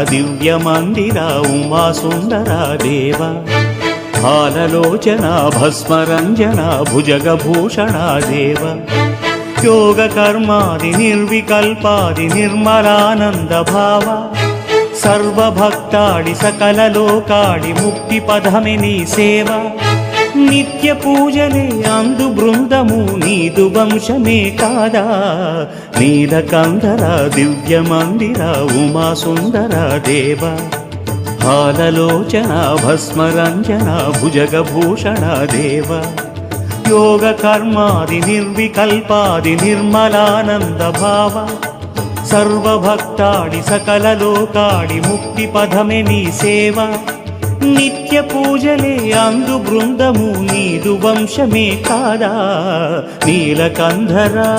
దివ్య మందిర ఉమా సుందర దేవ హాలలోచన భస్మరంజన భుజగభూషణ దేవ యోగ కర్మాది నిర్వికల్పాది నిర్మలానంద భావ సర్వభక్తాడి సకల లోకాడి ముక్తి పదమే నీ సేవ నిత్య పూజలే అందు బృందము నీదు వంశమే కాదా నీలకంధర దివ్య మందిర ఉమా సుందర దేవ హాలలోచన భస్మరంజన భుజగభూషణ దేవ యోగ కర్మాది నిర్వికల్పాది నిర్మలానంద భావ సర్వభక్తాడి సకల లోకాడి ముక్తి పదమే నీ సేవ నిత్య పూజలే అందు బృందము నీదు వంశమే కాదా నీలకంధరా